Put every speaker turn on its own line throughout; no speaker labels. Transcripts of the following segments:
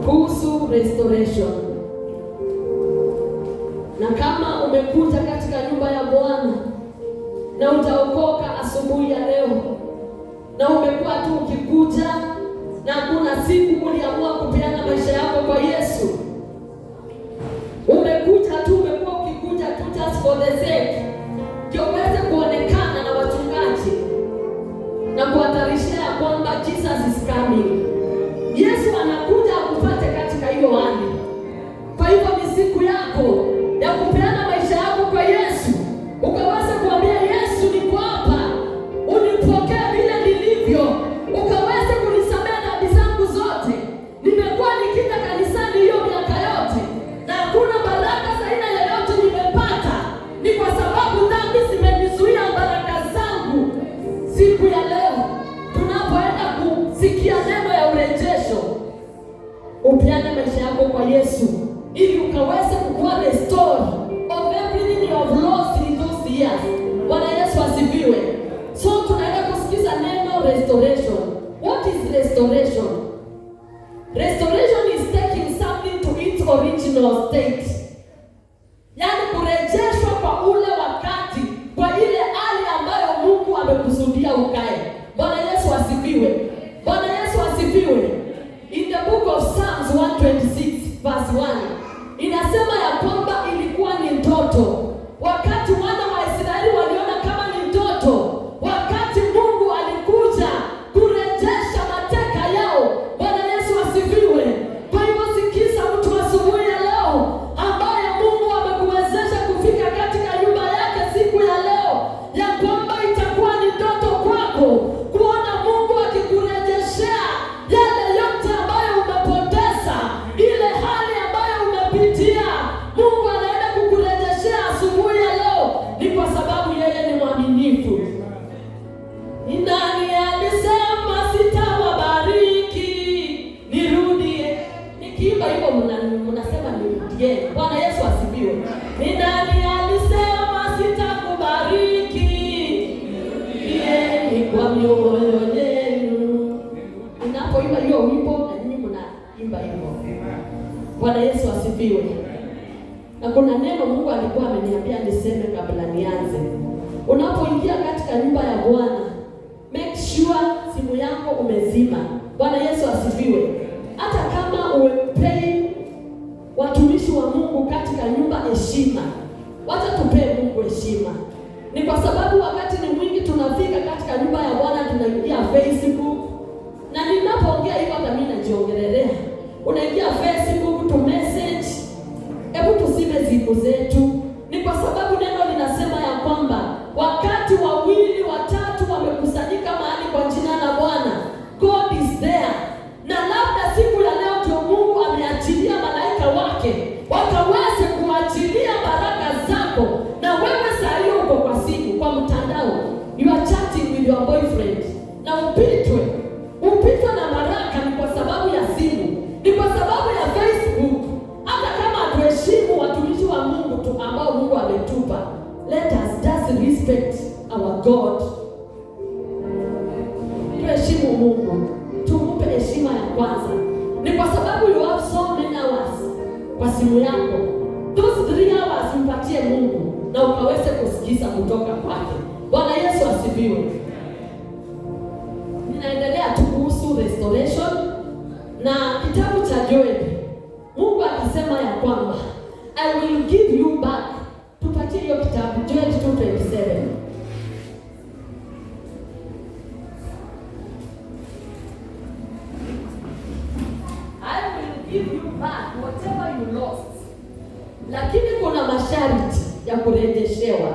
kuhusu restoration. Na kama umekuja katika nyumba ya Bwana na utaokoka asubuhi ya leo, na umekuwa tu ukikuja na kuna siku uliamua kupeana maisha yako kwa Yesu, umekuja tu, umekuwa ukikuja tu just for the sake ndio uweze kuonekana na wachungaji na kuhatarishia kwamba Jesus is coming. Yesu anakuja akupate katika hiyo hali. Kwa hivyo ni siku yako ya kupeana maisha yako kwa Yesu, ukaweza kuambia Yesu, niko hapa, unipokee vile nilivyo, ukaweza kunisamehe dhambi zangu zote. Nimekuwa nikija kanisani hiyo miaka yote na hakuna baraka za aina yoyote nimepata, ni kwa sababu dhambi zimenizuia baraka zangu. Siku ya leo tunapoenda kusikia neno ya urejesho, upeane maisha yako kwa Yesu ili ukaweze kuwa restored of everything you have lost in those years. Bwana Yesu asifiwe. So tunaenda kusikiza neno restoration. What is restoration? Restoration is taking something to its original state. Yaani kurejeshwa kwa ule wakati, kwa ile hali ambayo Mungu amekusudia ukae. Bwana Yesu asifiwe. Bwana Yesu asifiwe. In the book of Psalms 126 verse 1 inasema ya kwamba ilikuwa ni ndoto. Wakati wana wa Israeli waliona kama ni ndoto, wakati Mungu alikuja kurejesha mateka yao. Bwana Yesu asifiwe. Kwa hivyo sikiza mtu asubuhi ya leo ambaye Mungu amekuwezesha kufika katika nyumba yake siku ya leo, ya kwamba itakuwa ni ndoto kwako kuona Mungu akikurejeshea yale yote ambayo umepoteza, ile hali ambayo umepitia. Mungu anaenda kukurejeshea asubuhi ya leo, ni kwa sababu yeye ni mwaminifu. Ni nani alisema sitawabariki nirudie? Nikiimba hivyo mnasema nirudie. Bwana Yesu asifiwe. Ni nani alisema sitakubariki nirudie? Ni kwa mioyo yenu. Ninapoimba hiyo wimbo na nyinyi mnaimba hivyo. Bwana Yesu asifiwe. Na kuna neno Mungu alikuwa ameniambia niseme kabla nianze. Unapoingia katika nyumba ya Bwana, make sure simu yako umezima. Bwana Yesu asifiwe. Hata kama uwepei watumishi wa Mungu katika nyumba heshima, wacha tupee Mungu heshima. Ni kwa sababu wakati ni mwingi tunafika katika nyumba ya Bwana tunaingia Facebook. Na ninapoongea hivyo hata mimi najiongelelea. Unaingia Facebook tu message. Hebu tusime siku zetu. Ni kwa sababu neno linasema ya kwamba wakati wawili watatu wamekusanyika mahali kwa jina la Bwana, God is there. Na labda siku ya leo ndio Mungu ameachilia malaika wake wakaweze kuachilia baraka zako. Na wewe saa hiyo uko kwa simu, kwa mtandao, you are chatting with your boyfriend, na upitwe na baraka. Ni kwa sababu ya simu, ni kwa sababu ya Facebook. Hata kama hatuheshimu watumishi wa Mungu tu ambao Mungu ametupa, let us just respect our God. Tuheshimu Mungu, tumupe heshima ya kwanza. Ni kwa sababu you have so many hours kwa simu yako. Those 3 hours mpatie Mungu na ukaweze kusikiza kutoka kwake. Bwana Yesu asifiwe. Ninaendelea tu kuhusu restoration na kitabu cha Joel. Mungu akasema ya kwamba I will give you back. Tupatie hiyo kitabu Joel 2:27. I will give you back whatever you lost. Lakini kuna masharti ya kurejeshewa.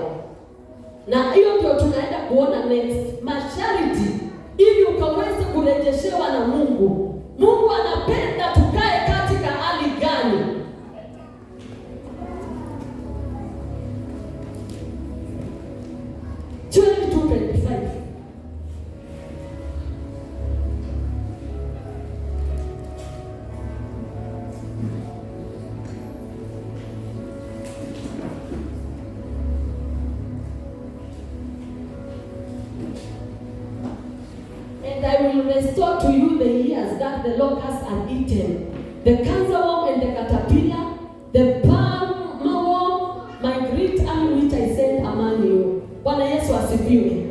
Na hiyo ndio tunaenda kuona next. Masharti ili ukaweze kurejeshewa na Mungu. Mungu anapenda tukae katika hali gani? Joel 2:25. And I will restore to you the years that the locusts have eaten, the cankerworm and the caterpillar, the palmerworm, my great army which I sent among you. Bwana Yesu asifiwe.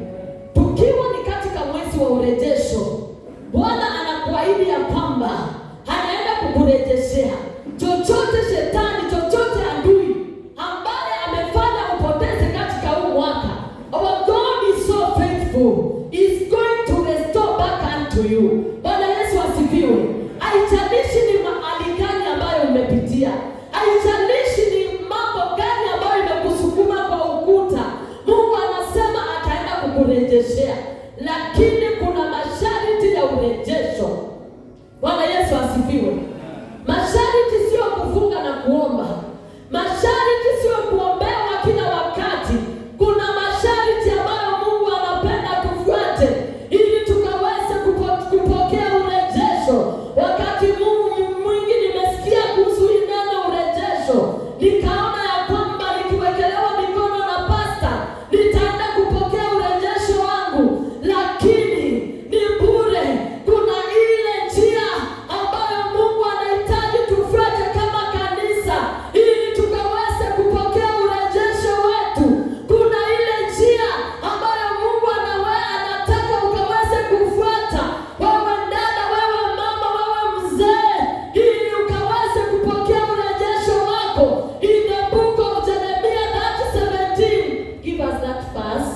Tukiwa ni katika mwezi wa urejesho, Bwana anakuahidi ya kwamba anaenda kukurejeshea chochote shetani, chochote adui ambaye amefanya upoteze katika huu mwaka. Our God is so faithful. Is going to restore back unto you. Bwana Yesu asifiwe. Haijalishi ni mahali gani ambayo umepitia, haijalishi ni mambo gani ambayo imekusukuma kwa ukuta, Mungu anasema ataenda kukurejeshea, lakini kuna masharti ya urejesho. Bwana Yesu asifiwe. Masharti sio kufunga na kuomba. Masharti sio kuombewa kila wakati. Kuna masharti ambayo Mungu anapenda tufuate ili tukaweze kupokea urejesho. Wakati Mungu mwingi nimesikia kuhusu neno urejesho, nikaona ya kwamba nikiwekelewa mikono na pasta nitaenda kupokea urejesho wangu, lakini ni bure. Kuna ile njia ambayo Mungu anahitaji tufuate kama kanisa ili tukaweze kupokea urejesho wetu. Kuna ile njia ambayo Mungu anataka ukaweze kufuata, wewe dada, wewe mama, wewe mzee, ili ukaweze kupokea urejesho wako. In the book of Jeremiah 17, give us that verse.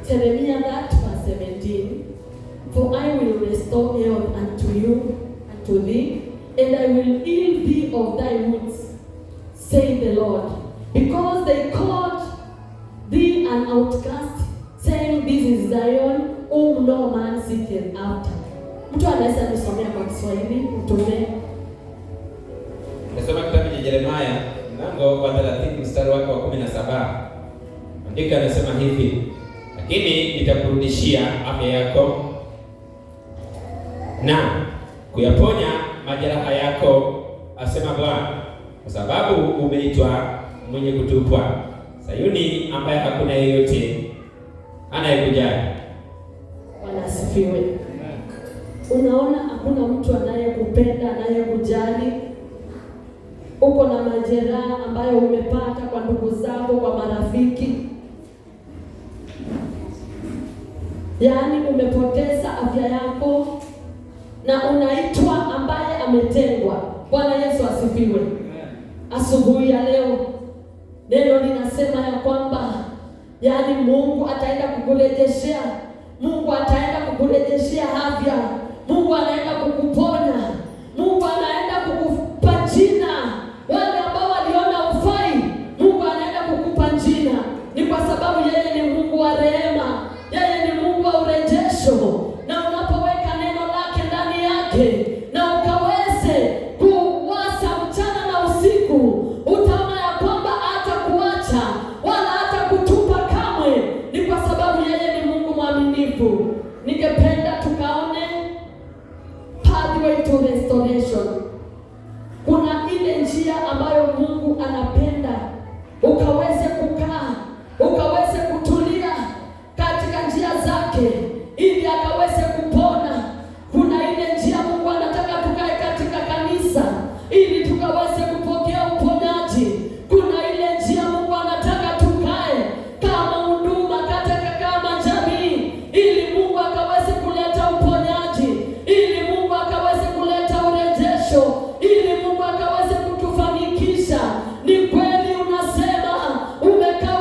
Jeremiah that verse 17. For I will restore health unto you, unto thee, and I will heal thee of thy wounds, saith the Lord. Because they called thee an outcast, saying, This is Zion, whom no man seeketh after. Mtu anaweza nisomea kwa Kiswahili, mtume.
Nasoma kitabu cha Yeremia mlango wa 30 mstari wake wa 17. Andika anasema hivi: lakini nitakurudishia afya yako na kuyaponya majeraha yako, asema Bwana, kwa sababu umeitwa mwenye kutupwa, Sayuni ambaye hakuna yeyote anayekujali.
Bwana asifiwe. Unaona hakuna mtu anayekupenda, anayekujali. Uko na majeraha ambayo umepata kwa ndugu zako, kwa marafiki. Yaani umepoteza afya yako na unaitwa ambaye ametengwa. Bwana Yesu asifiwe. Asubuhi ya leo neno linasema ya kwamba yaani Mungu ataenda kukurejeshea. Mungu ataenda kukurejeshea afya. Mungu anaenda kukuponya. Mungu anaenda kukupa jina. Wale ambao waliona ufai, Mungu anaenda kukupa jina. Ni kwa sababu yeye ni Mungu wa rehema. Yeye ni Mungu wa urejesho. Na unapoweka neno lake ndani yake na ukaweze kuwasa mchana na usiku, utaona ya kwamba hatakuacha wala hatakutupa kamwe. Ni kwa sababu yeye ni Mungu mwaminifu. Ningependa tukaone pathway to restoration. Kuna ile njia ambayo Mungu anapenda ukaweze kukaa, ukaweze kutulia katika njia zake ili akaweze kupona. Kuna ile njia Mungu anataka tukae katika kanisa ili tukaweze kupokea uponyaji. Kuna ile njia Mungu anataka tukae kama huduma katika kama jamii ili Mungu akaweze kuleta uponyaji, ili Mungu akaweze kuleta urejesho, ili Mungu akaweze kutufanikisha. Ni kweli unasema umekaa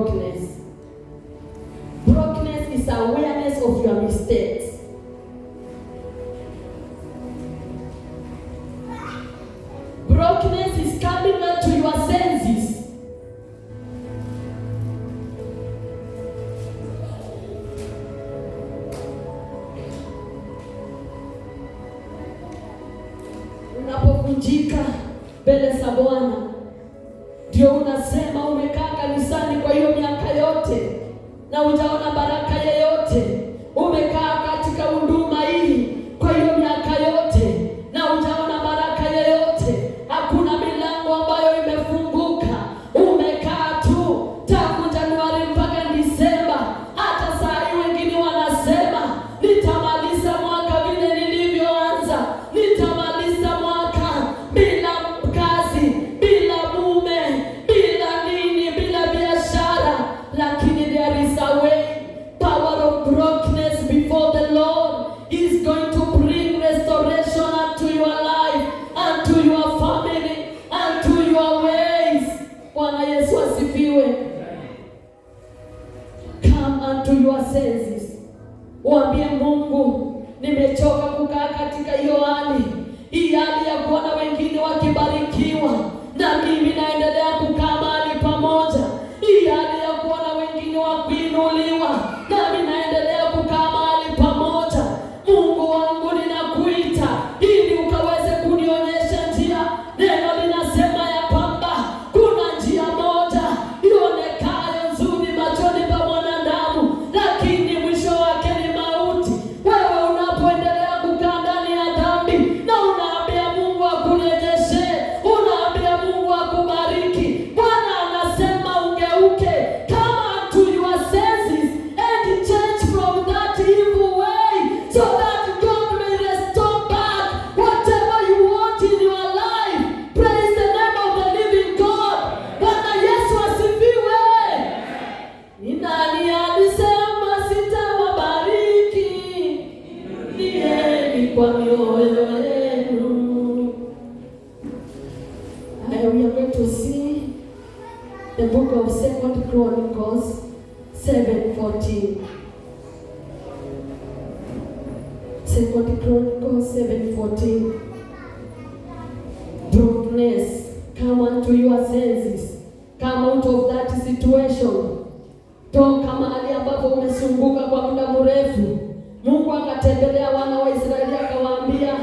brokenness. Brokenness is awareness of your mistakes. Brokenness is coming back to your senses. Unapovunjika mbele za Bwana, ndio unasema umekaa kanisani kwa hiyo miaka yote na hujaona baraka yeyote. Umekaa katika huduma hii kwa hiyo miaka yote na hujaona baraka yeyote. Hakuna milango ambayo imefunguka. Umekaa tu tangu Januari mpaka Disemba. Hata saa hii wengine wanasema nitamaliza mwaka vile nilivyoanza. Nitamaliza mwaka bila kazi, bila mume, bila nini, bila biashara. Lakini there is a way. Power of brokenness before the Lord is going to bring restoration unto your life, unto your family, unto your ways. Bwana Yesu asifiwe. Come unto your senses. Waambie Mungu, nimechoka kukaa katika hiyo hali. Hii hali ya kuona wengine wakibarikiwa na mimi naendelea kukaa mahali pamoja. Hii hali ya kuona wengine wakiinuliwa na mimi naendelea kukaa mahali pamoja. Mungu wangu, ninakuita ili ukaweze kunionyesha njia. Neno linasema ya kwamba kuna njia moja ionekayo nzuri machoni pa mwanadamu, lakini mwisho wake ni mauti. Wewe unapoendelea kukaa ndani ya dhambi na unaambia Mungu akurejeshe, unaambia Mungu akubariki, Bwana anasema ugeuke, come unto your senses and change from that evil way, so that God may restore back whatever you want in your life. Praise the name of the living God. Bwana Yesu asifiwe. Ni nani alisema sitawabariki? Nieni kwa mioyo yenu. We are going to see the book of 2 Chronicles 7:14. 2 Chronicles 7:14. Brokenness, come unto your senses. Come out of that situation. Toka mahali ambapo umesumbuka kwa muda mrefu. Mungu akatembelea wana wa Israeli akawaambia,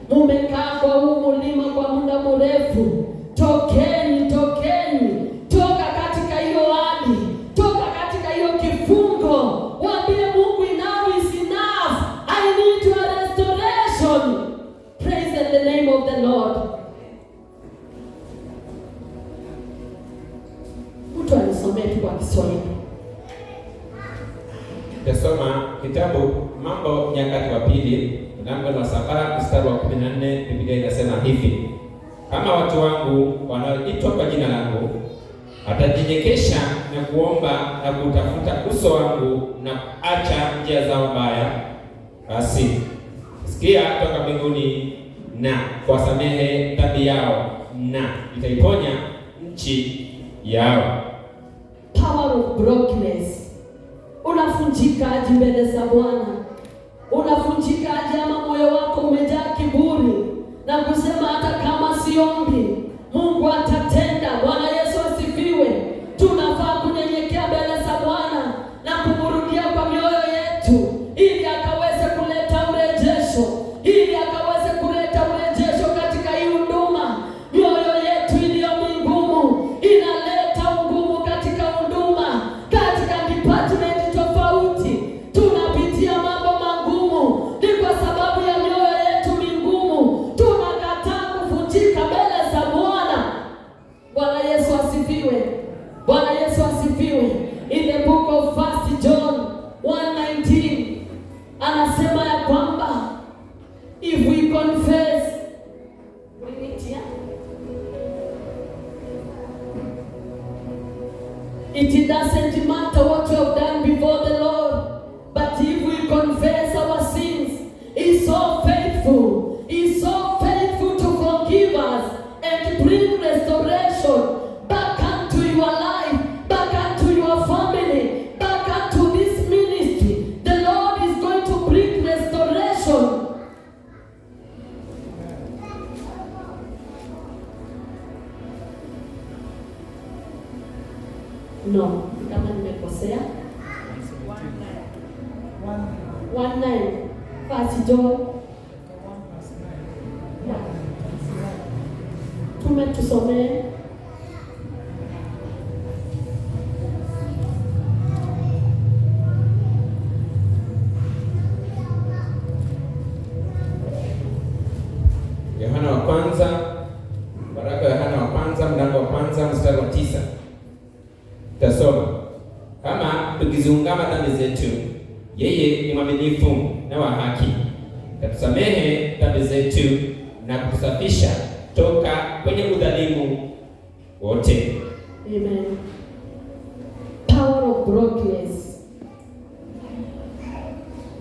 mumekaa kwa huu mlima kwa muda mrefu. Tokeni, tokeni. Toka katika hiyo hali. Toka katika hiyo kifungo. Waambie Mungu, enough is enough. I need your restoration. Praise the name of the Lord. Mtu alisomea tu kwa Kiswahili.
Tasoma kitabu Mambo Nyakati wa Pili, mlango wa 7 mstari wa 14. Biblia inasema hivi: kama watu wangu wanaoitwa kwa jina langu watajinyenyekesha na kuomba na kutafuta uso wangu na kuacha njia zao mbaya, basi sikia toka mbinguni na kuwasamehe dhambi yao na itaiponya nchi yao.
Power of brokenness. Unafunjikaje mbele za Bwana? Unafunjikaje ama moyo wako umejaa kiburi na kusema hata kama siombi Mungu atatenda? Bwana Yesu asifiwe. Tunafaa kunyenyekea mbele za Bwana na kumrudia kwa mioyo yetu ili akaweze kuleta urejesho, ili akaweze kuleta urejesho katika hii huduma. Mioyo yetu iliyo migumu inaleta ugumu katika huduma, katika department tofauti. Tunapitia mambo magumu, ni kwa sababu ya mioyo yetu migumu. Tunakataa kuvunjika mbele za Bwana. Bwana Yesu asifiwe. Bwana Yesu asifiwe. In the book of 1 John 1:19 anasema ya kwamba if we confess, it doesn't matter what we have done before the Lord, but if we confess our sins, He's so faithful. He's so faithful to forgive us and bring restoration back unto your life, back unto your family. sijakosea. 1:9 First John. Tusomee.
Yohana wa kwanza, waraka wa Yohana wa kwanza mlango wa kwanza mstari wa 9. Tasoma. Kama tukiziungama dhambi zetu, yeye ni mwaminifu na wa haki, atatusamehe dhambi zetu na kutusafisha toka kwenye udhalimu wote.
Amen. Power of brokenness.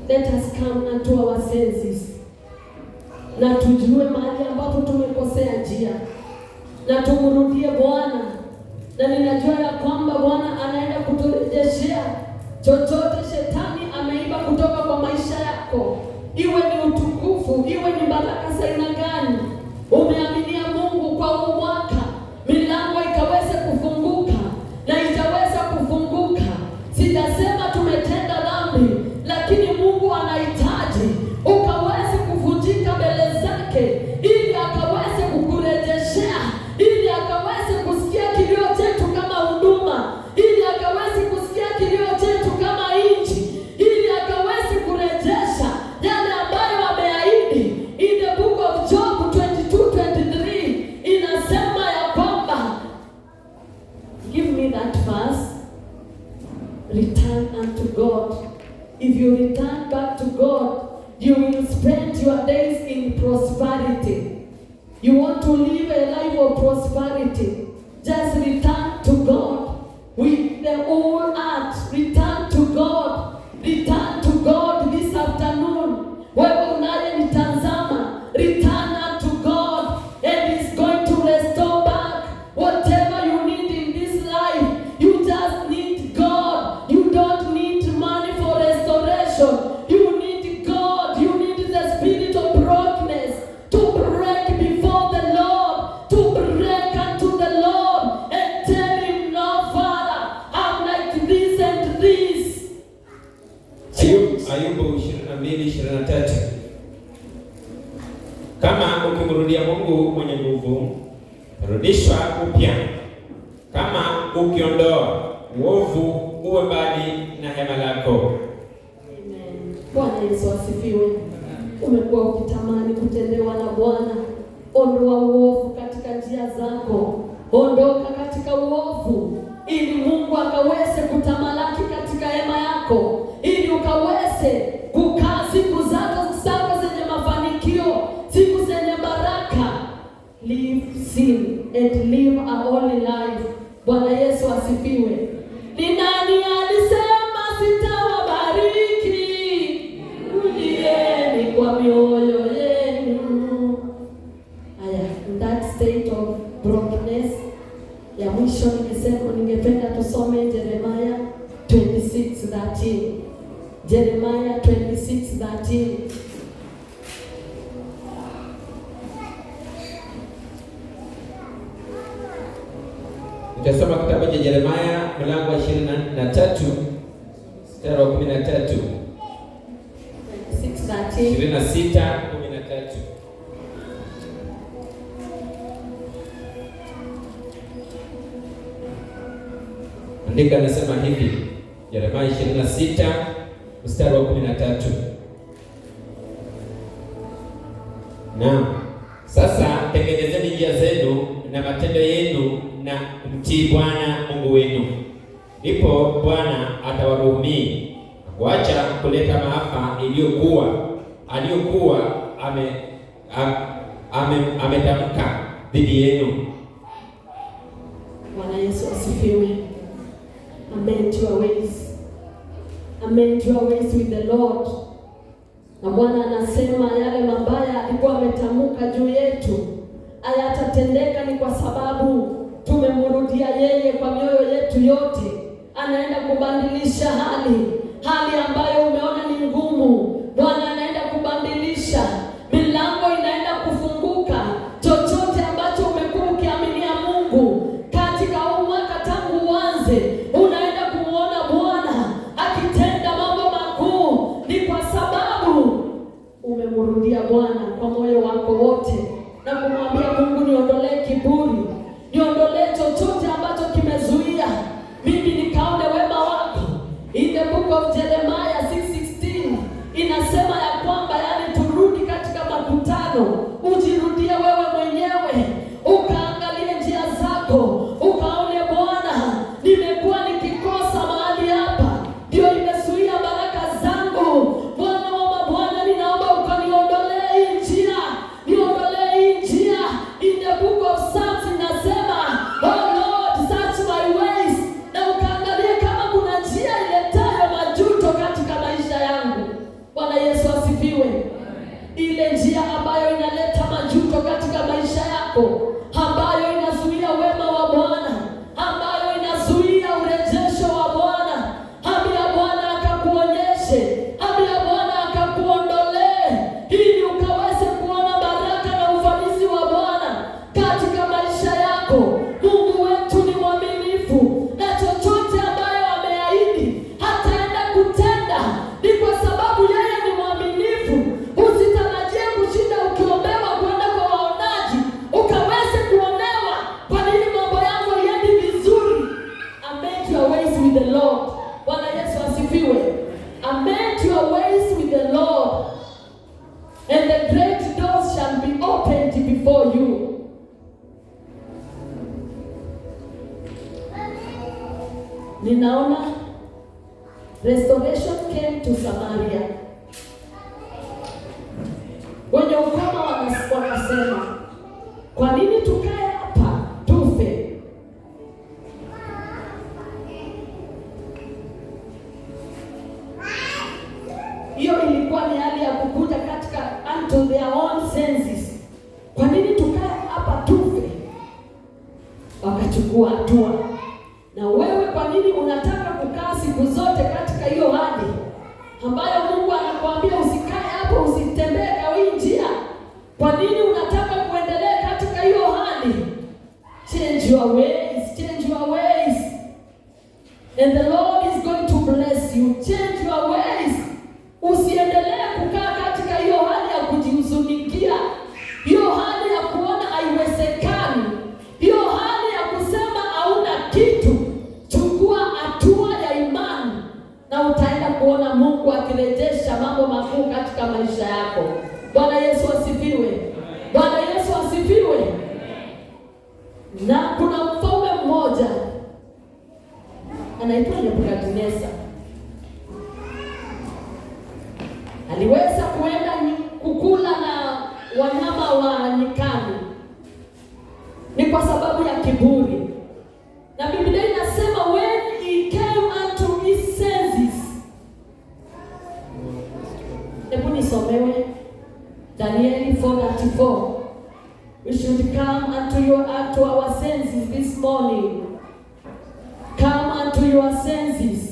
Let us come unto our senses. Na tujue mahali ambapo tumekosea njia, na tumrudie Bwana, na ninajua ya kwamba Bwana anaenda kuturejeshea chochote shetani ameiba kutoka kwa maisha yako, iwe ni utukufu, iwe ni baraka za aina gani. Umeaminia Mungu kwa huu mwaka, milango ikaweze kufunguka na itaweza kufunguka. Sitasema tumetenda dhambi, lakini Mungu anahitaji ukaweze kuvunjika mbele zake, ili akaweze kukurejeshea, ili akaweze kusikia kilio chetu kama huduma, ili akaweze kusikia kilio chetu kama nchi, ili akaweze kurejesha yale ambayo ameahidi. In the book of Job 22:23 inasema ya kwamba, give me that verse, return unto God. If you return back to God, you will spend your days in prosperity. You want to live a life of prosperity, just return to God with the whole heart. Return to God. Return to God this afternoon. Wewe unayenitazama, return unto God, and He's going to restore back whatever you need in this life. You just need God. You don't need money for restoration. You need God. You need the spirit of brokenness to break before the Lord, to break unto the Lord and tell Him, no, Father, I'm like this and this.
Ayubu 22:23. Kama ukimrudia Mungu mwenye nguvu, rudishwa upya. Kama ukiondoa uovu uwe mbali na hema lako.
Amen. Bwana Yesu asifiwe. Umekuwa ukitamani kutendewa na Bwana. Ondoa uovu katika njia zako. Ondoka katika uovu, ili Mungu akaweze kutamalaki katika hema yako, ili ukaweze kukaa siku zako zenye mafanikio, siku zenye baraka. Live sin and live a holy life. Bwana Yesu asifiwe. Ni nani alisema sitawabariki? Rudieni kwa mioyo yenu. Aya, in that state of brokenness, ya mwisho ningependa tusome Jeremiah 26:13. Jeremiah 26:13.
Tutasoma kitabu cha Jeremiah mlango wa 23 mstari wa 13. 26:13. Andika nasema hivi, Yeremia 26 mstari wa 13. Naam, sasa tengenezeni njia zenu na matendo yenu na mtii Bwana Mungu wenu. Ndipo Bwana atawarehemu, kuacha kuleta maafa aliyokuwa ametamka dhidi yenu.
Bwana Yesu asifiwe. Amend your ways. Amend your ways with the Lord. Na Bwana anasema yale mabaya alikuwa ametamka juu yetu hayatatendeka, ni kwa sababu tumemrudia yeye kwa mioyo yetu yote. Anaenda kubadilisha hali ambayo umeona ni ngumu. Bwana anaenda kubadilisha, milango inaenda kufunguka. Chochote ambacho umekuwa ukiaminia Mungu katika huu mwaka tangu uanze, unaenda kumuona Bwana ninaona restoration came to Samaria. Wenye ukoma wanasema, kwa nini tukae hapa tufe? Hiyo ilikuwa ni hali ya kukuja katika unto their own senses. Kwa nini tukae hapa tufe? Wakachukua hatua. Na wewe kwa nini unataka kukaa siku zote katika hiyo hali ambayo Mungu anakuambia usikae hapo, usitembee kwa hii njia? Kwa nini unataka kuendelea katika hiyo hali? Change your ways, change your ways. And the Lord is going to bless you. Change your ways. Usiendelee kukaa katika hiyo hali ya kujihuzunikia, hiyo hali ya kuona haiwezekani, hiyo hali ya kusema hauna kitu. Chukua hatua ya imani na utaenda kuona Mungu akirejesha mambo makuu katika maisha yako. Bwana Yesu asifiwe. Bwana Yesu asifiwe. Na kuna mfalme mmoja anaitwa Nebukadneza. Aliweza kuenda kukula na wanyama wa nyikani. Ni kwa sababu ya kiburi. Na Biblia inasema when he came unto his senses. Hebu nisomewe Danieli 4:34. We should come unto our senses this morning. Come unto your senses.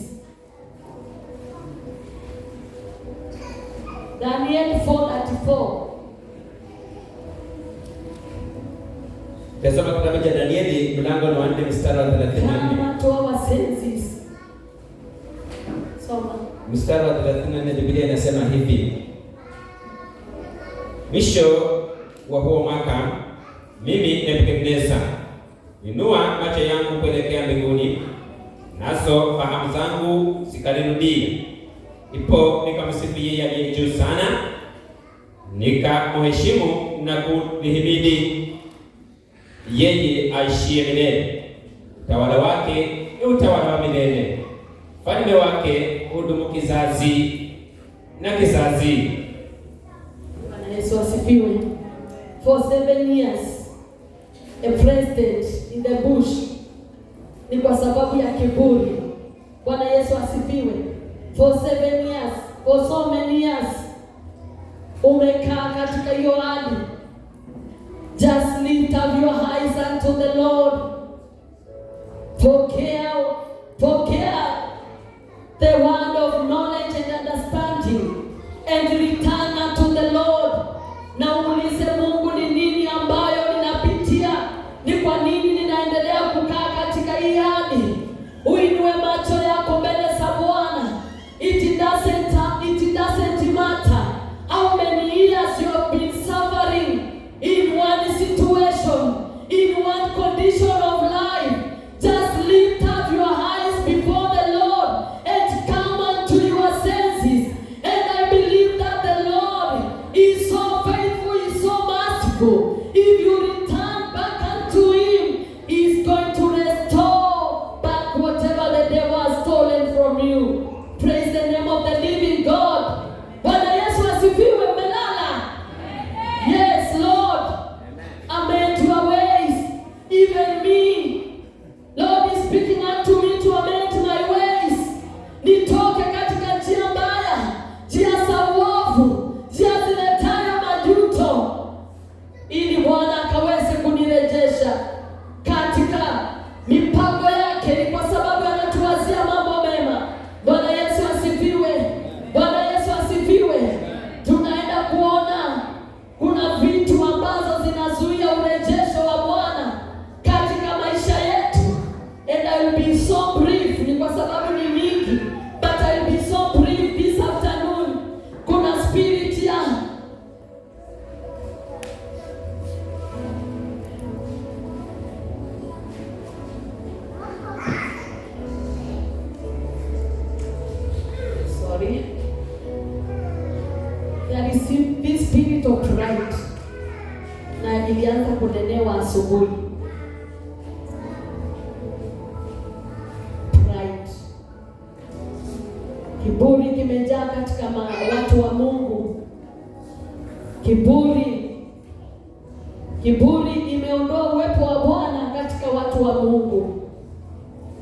Daniel 4:34.
Tasoma kitabu cha Danieli mlango wa 4 mstari wa 34.
Come unto our senses. Soma.
Mstari wa 34, Biblia inasema hivi: mwisho wa huo mwaka, mimi Nebukadneza inua macho yangu kuelekea mbinguni, nazo fahamu zangu zikanirudi. Ipo nikamsifu yeye aliye juu sana, nikamheshimu na kulihimidi yeye aishie milele. Utawala wake ni utawala wa milele, ufalme wake hudumu kizazi na kizazi.
Bwana Yesu asifiwe. For 7 years a president in the bush, ni kwa sababu ya kiburi. Bwana Yesu asifiwe. For 7 years, for so many years, umekaa katika hiyo hali. Just lift up your eyes unto the Lord. Pokea the word of knowledge and understanding and return unto the Lord. Na uulize Mungu, ni nini ambayo ninapitia? Ni kwa nini ninaendelea kukaa katika hii hali? Uinue macho yako mbele za Bwana. It doesn't matter how many years you have been suffering in one situation, in one condition of life. Just lift up your eyes before the Lord and come unto your senses. And I believe that the Lord is so faithful, is so merciful. If you return back unto Him, He is going to restore back whatever the devil has stolen from you. Praise the name of the living God. Bwana Yesu asifiwe. Melala. Yes, Lord. Amend your ways. Even me, Lord is speaking unto me to amend my ways. Nitoke katika njia mbaya, njia za uovu, njia ziletayo majuto, ili Bwana akaweze kunirejesha katika mipango yake. Ni kwa sababu anatuwazia mambo mema. Bwana Yesu asifiwe. Bwana Yesu asifiwe. Tunaenda kuona kuna vitu ambazo zinazuia urejesho wa Bwana katika maisha yetu. And I will be so brief, ni kwa sababu ni mingi, but I will be so brief this afternoon. Kuna spirit ya there is this spirit of pride, na ilianza kunenewa asubuhi. Pride. Kiburi kimejaa katika watu wa Mungu. Kiburi imeondoa uwepo wa Bwana katika watu wa Mungu.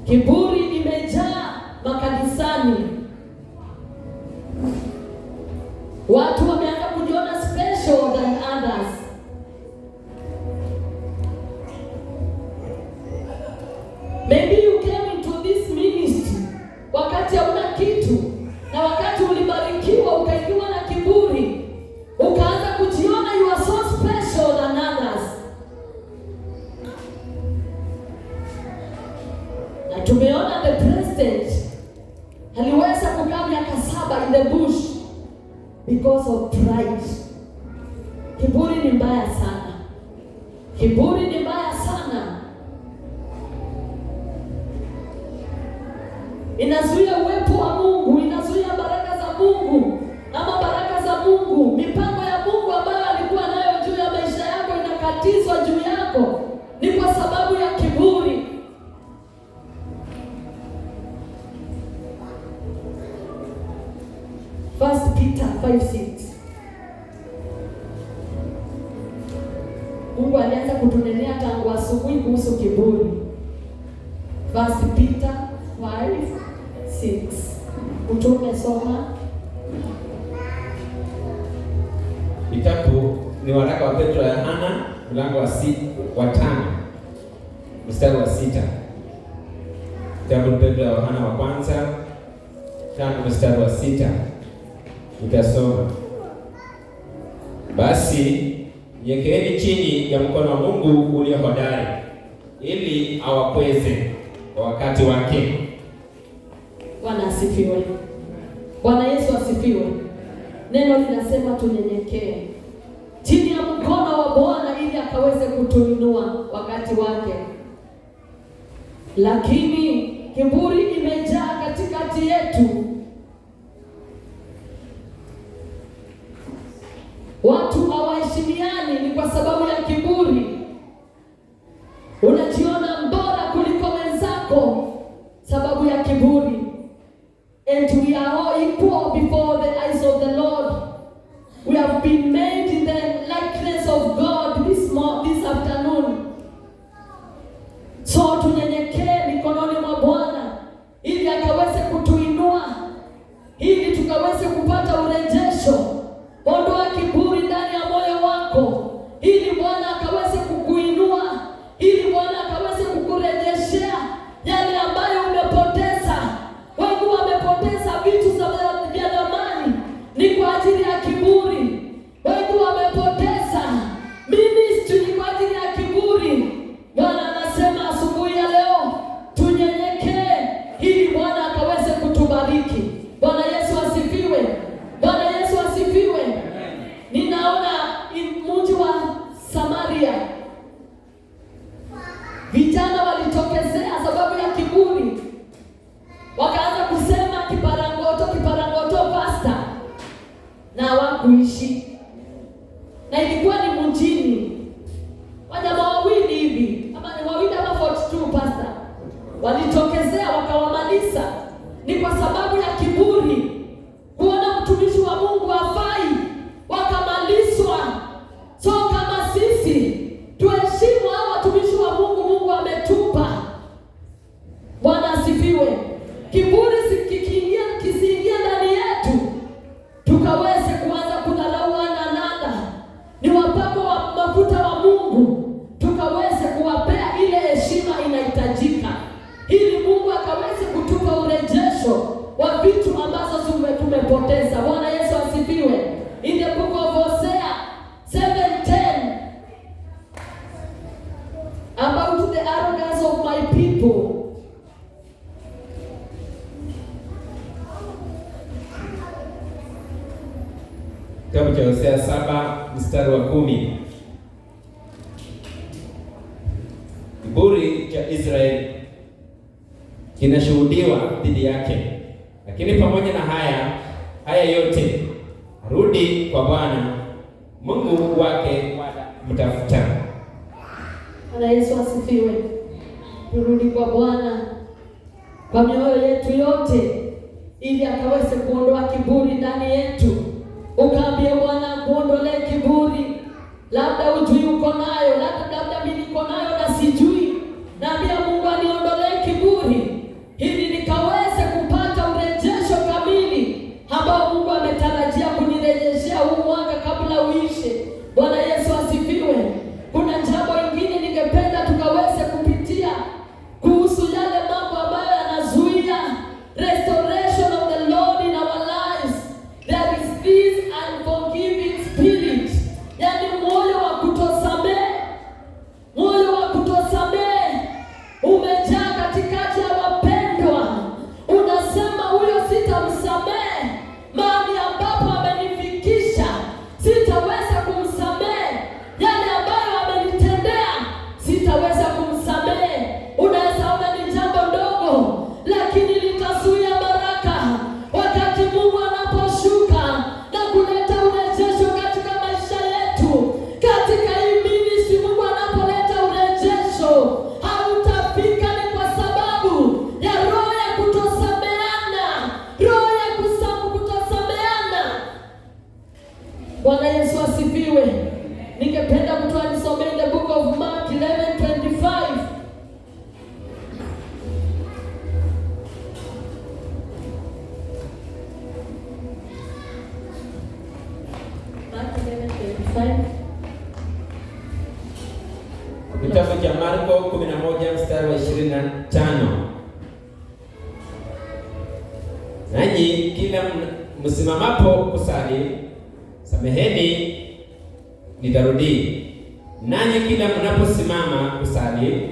Kiburi imejaa makanisani. Watu wameanza kujiona special than others. Maybe you came into this ministry wakati hauna kitu, na wakati ulibarikiwa ukaingiwa na kiburi, ukaanza kujiona you are so special than others. Na tumeona the president aliweza kukaa miaka 7 in the bush because of pride. Kiburi ni mbaya sana. Kiburi ni mbaya sana. Inazuia uwepo wa Mungu, inazuia baraka za Mungu, ama baraka za Mungu, mipango ya Mungu ambayo alikuwa nayo juu ya maisha yako inakatizwa juu yako, ni kwa sababu ya kiburi. First Peter 5:6. Mungu alianza kutunenea tangu asubuhi kuhusu kiburi. First Peter 5:6. Utume soma.
Kitabu ni waraka wa Petro ya Yohana mlango wa 5 mstari wa 6. Kitabu ni Petro ya Yohana wa kwanza 5 mstari wa 6. Utasoma. Basi nyekeeni chini ya mkono wa Mungu ulio hodari, ili awakweze kwa wakati wake.
Bwana asifiwe. Bwana Yesu asifiwe. Neno linasema tunyenyekee chini ya mkono wa Bwana ili akaweze kutuinua wakati wake. Lakini kiburi imejaa katikati yetu. Watu hawaheshimiani ni kwa sababu ya kiburi. Unajiona mbora kuliko wenzako sababu ya kiburi. And we are all equal before the eyes of the Lord. We have been made in the likeness of God this afternoon. So tunyenyekee mikononi mwa Bwana ili akaweze kutuinua, ili tukaweze kupata urejesho. Ondoa kiburi ndani ya moyo wako, ili Bwana akaweze kukuinua, ili Bwana akaweze kukurejeshea yale ambayo umepoteza. Wengi wamepoteza vitu vya thamani ni kwa ajili ya kiburi. Wengi wamepoteza ministry ni kwa ajili ya kiburi. Bwana anasema asubuhi ya leo tunyenyekee ili Bwana akaweze kutubariki. Bwana Yesu asifiwe. Bwana Yesu asifiwe. Ninaona mji wa Samaria vijana walitokezea sababu ya kiburi. Wakaanza kusema kiparangoto pasta, na hawakuishi. Na ilikuwa ni mjini. Wanyama wawili hivi, ama ni wawili ama 42 pasta, walitokezea wakawamaliza. Ni kwa sababu ya kiburi. Kuona mtumishi wa Mungu hafai, wakamalizwa. So kama sisi tuheshimu hao watumishi wa Mungu, Mungu ametupa. Bwana asifiwe. Kiburi kisiingia ndani yetu, tukaweze kuanza kudharau ananada. Ni wapako wa mafuta wa Mungu, tukaweze kuwapea ile heshima inahitajika, ili Mungu akaweze kutupa urejesho wa vitu ambazo tumepoteza. Bwana Yesu asifiwe. In the book of Hosea 7:10 about the arrogance of my people.
Kitabu cha Hosea 7 mstari wa 10. Kiburi cha Israeli kinashuhudiwa dhidi yake, lakini pamoja na haya yote rudi kwa Bwana Mungu wake mtafuta.
Bwana Yesu asifiwe. Turudi kwa Bwana kwa mioyo yetu yote, ili akaweze kuondoa kiburi ndani yetu. Ukaambie Bwana kuondolee kiburi. Labda ujui uko nayo, labda mimi niko nayo na sijui. Naambia Mungu aniondolee kiburi ili nikaweze kupata urejesho kamili ambao Mungu ametarajia kunirejeshea huu mwaka kabla uishe. Bwana Yesu asifiwe. Kuna jambo lingine ningependa tukaweze kupitia kuhusu yale mambo ambayo yanazuia restoration of the Lord in our lives. There is this unforgiving spirit. Yaani moyo wa kutosamehe. Moyo wa kutosamehe umejaa katikati ya wapendwa. Unasema huyo sitamsamehe, mahali ambapo amenifikisha sitaweza kumsamehe, yale ambayo amenitendea sitaweza kumsamehe. Unaweza ona ni jambo ndogo, lakini litazuia baraka wakati Mungu anaposhuka na kuleta urejesho katika maisha yetu. Katika hii ministry Mungu anapoleta urejesho hautafika, ni kwa sababu ya roho ya kutosameana, roho ya kutosameana. Bwana Yesu asifiwe. Ningependa kutoa nisome in the book of Mark 11:25. Mark 11:25.
Kitabu cha Marko 11 mstari wa 25. Nanyi kila msimamapo kusali, sameheni nitarudi. Nanyi kila mnaposimama kusali,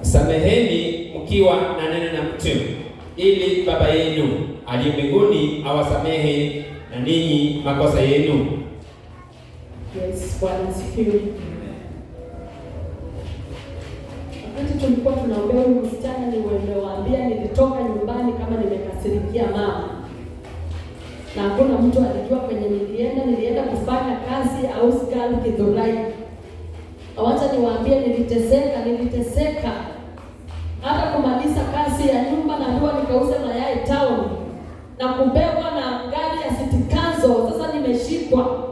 sameheni mkiwa na neno na mtu, ili Baba yenu aliye mbinguni awasamehe na ninyi makosa yenu.
Yes, Bwana asifiwe. Wakati tulikuwa tunaombea huyu msichana, nimewaambia nilitoka nyumbani kama nimekasirikia mama. Na hakuna mtu alijua kwenye nilienda kufanya kazi au sikali Githurai. Awacha niwaambie niliteseka. Hata kumaliza kazi ya nyumba na ndio nikauza mayai town na kubebwa na gari ya City Council. Sasa nimeshikwa.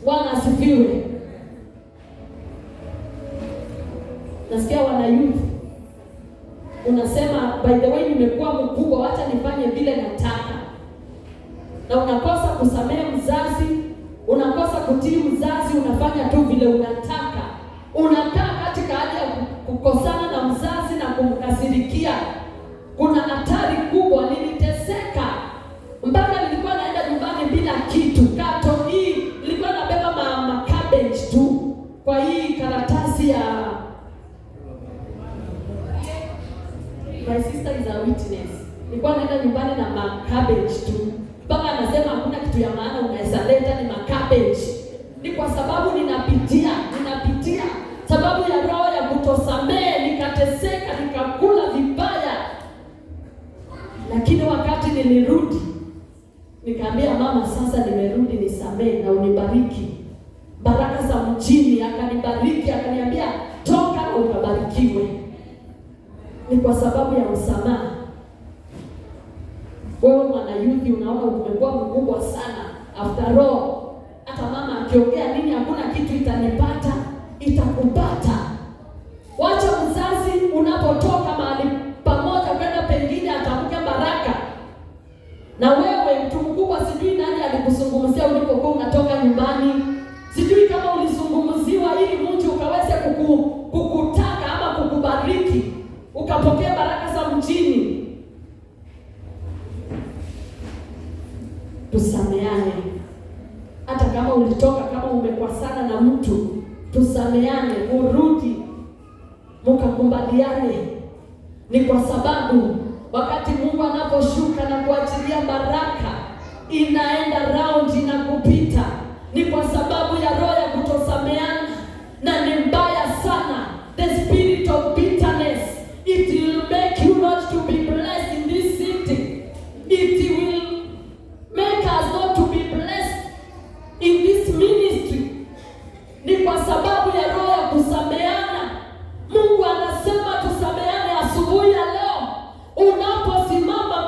Bwana asifiwe. Nasikia wana youth unasema by the way nimekuwa mkubwa, wacha nifanye vile nataka. Na unakosa kusamehe mzazi, unakosa kutii mzazi, unafanya tu vile unataka. Unakaa katika hali ya kukosana na mzazi na kumkasirikia. Kuna hatari kubwa. Niliteseka mpaka nilikuwa naenda nyumbani bila kitu. Kato hii nilikuwa nabeba cabbage tu kwa hii karatasi ya my sister is a witness. Nilikuwa naenda nyumbani na cabbage tu. Baba anasema hakuna kitu ya maana unaweza leta, ni cabbage. Ni kwa sababu ninapitia sababu ya roho ya kutosamehe, nikateseka, nikakula vibaya. Lakini wakati nilirudi, nikaambia mama, sasa nimerudi, nisamehe na unibariki. Baraka za mjini, akanibariki, akaniambia toka na ukabarikiwe. Ni kwa sababu ya msamaha. Wewe mwana yuthi unaona umekuwa mkubwa sana. After all, hata mama akiongea nini hakuna kitu itanipata, itakupata. Wacha mzazi unapotoka mahali pamoja kwenda pengine atamke baraka. Na wewe mtu mkubwa, sijui nani alikuzungumzia ulipokuwa unatoka nyumbani. Sijui kama ulizungumziwa ili Mungu ukaweze kukutaka ama kukubariki, ukapokea baraka za mjini. Tusameane. Hata kama ulitoka, kama umekwasana na mtu, tusameane, urudi, mkakumbaliane. Ni kwa sababu wakati Mungu anaposhuka na kuachilia baraka, inaenda round na kupita. Ni kwa sababu ya roho ya kutosameana, na ni mbaya sana. The spirit of bitterness, it will make you not to be blessed in this city. It will make us not to be blessed in this ministry. Ni kwa sababu ya roho ya kusameana. Mungu anasema tusameane asubuhi ya leo. Unaposimama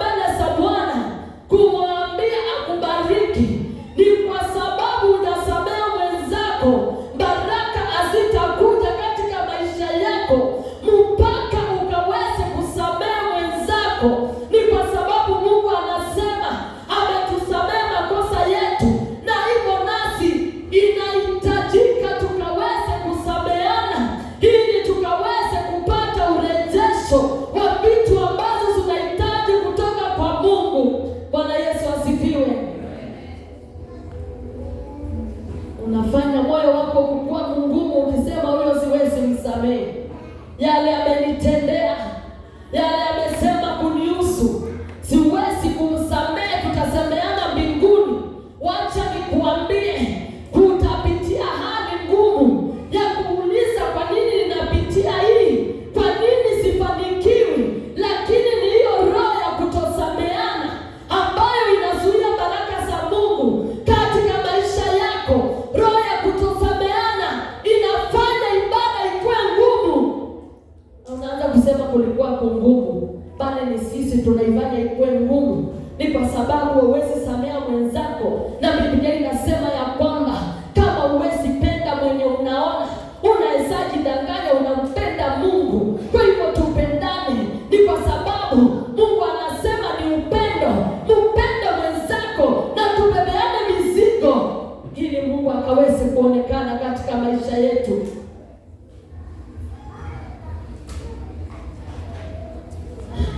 ikuwe ngumu, ni kwa sababu huwezi samea mwenzako, na Biblia inasema ya kwamba kama huwezi penda mwenye unaona, unawezaje danganya unampenda Mungu? Kwa hivyo tupendane, ni kwa sababu Mungu anasema ni upendo. Mpende mwenzako na tubebeane mizigo, ili Mungu akaweze kuonekana katika maisha yetu.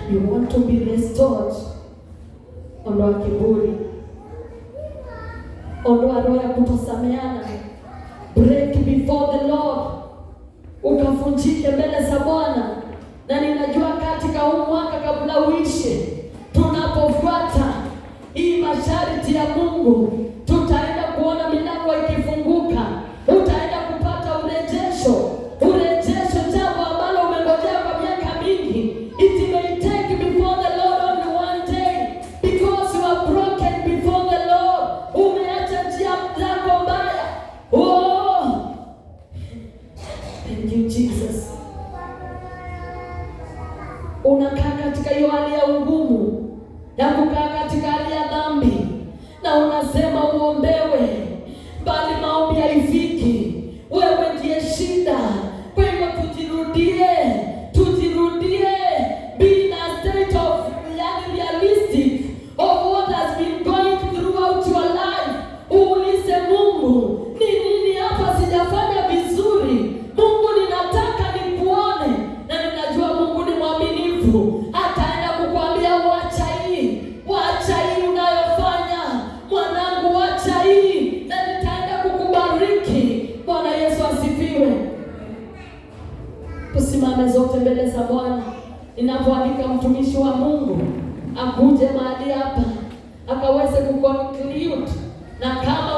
You want to be restored. Ondoa kiburi, ondoa roho ya kutosameana. Break before the Lord, ukavunjike mbele za Bwana. Na ninajua katika huu mwaka kabla uishe, tunapofuata hii masharti ya Mungu, tutaenda kuona milango ikifunguka. Utaenda kupata urejesho, jambo ambalo umengojea kwa miaka mingi. It may take before the Lord only one day, because you are broken before the Lord. Umeacha njia zako mbaya. Oh, thank you Jesus. Unakaa katika hiyo hali ya ugumu, ya kukaa katika hali ya dhambi, na unasema uombewe, bali maombi haifiki. Wewe ndiye shida. Kwa hivyo tujirudie, be in a state of realistic of what has been going throughout your life. Uulize Mungu, ni nini hapa sijafanya vizuri? Mungu, ninataka nikuone, na ninajua Mungu ni mwaminifu. Ataenda kukwambia wacha hii unayofanya mwanangu, wacha hii, na nitaenda kukubariki. Bwana Yesu asifiwe. Tusimame zote mbele za Bwana. Ninapoandika mtumishi wa Mungu akuje mahali hapa akaweze kuconclude, na kama